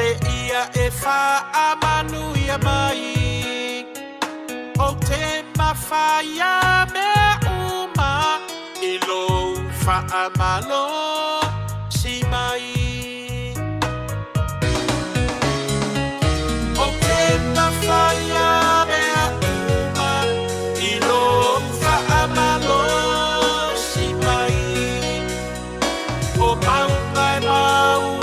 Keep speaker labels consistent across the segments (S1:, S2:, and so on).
S1: Se ia e whaamanu ia mai o te mawhaia mea uma I lo whaamalo si mai o te mawhaia mea uma I lo whaamalo si mai o mau mai mau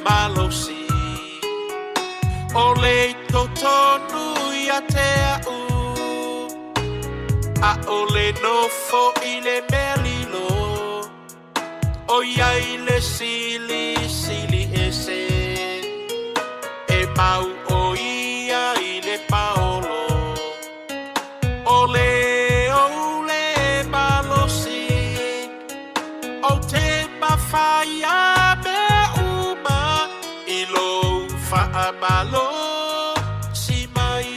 S1: Malosi Ole totonu ia te au A ole nofo I le melilo O iai le sili sili ese E mau o ia I le paolo Ole ole malosi O te mawhaia Whaamalo si mai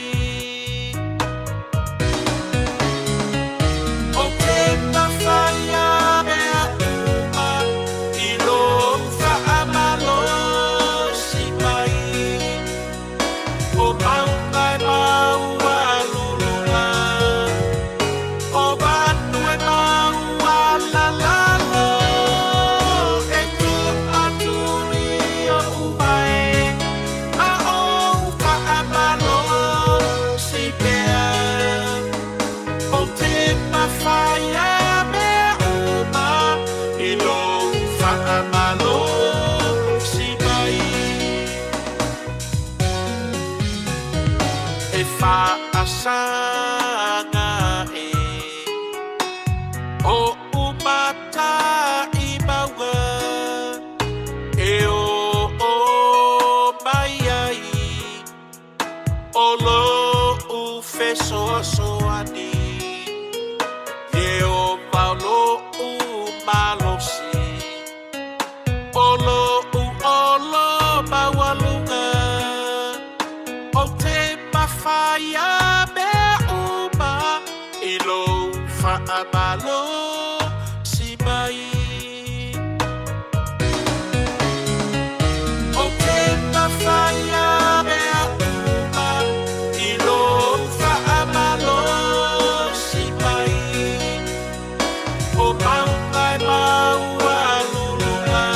S1: O te mawhaia mea uma I lo whaamalo si mai O mau mai mau alulula O manu e mau alalalo E tu aturi o umai Whaasanga e O umata I maua E o mai ai O lo u whesoa soani E o maulo u malosi O lo u olo mawalunga O te mawhaia Whaamalo si mai O te mawhaia mea uma I lo whaamalo si mai O mau mai mau alulunga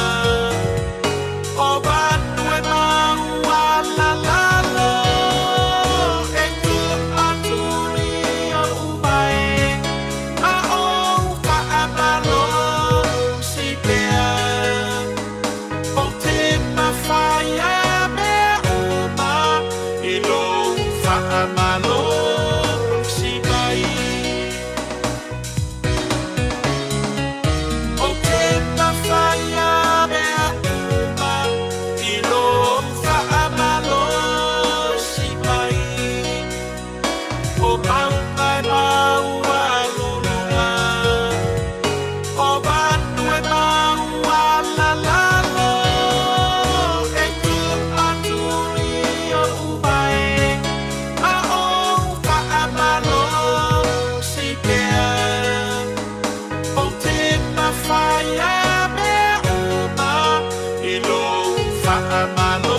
S1: O manu e mau alalalo E tu aturi o umai Fire, me, uma, I lo, fa, amalo.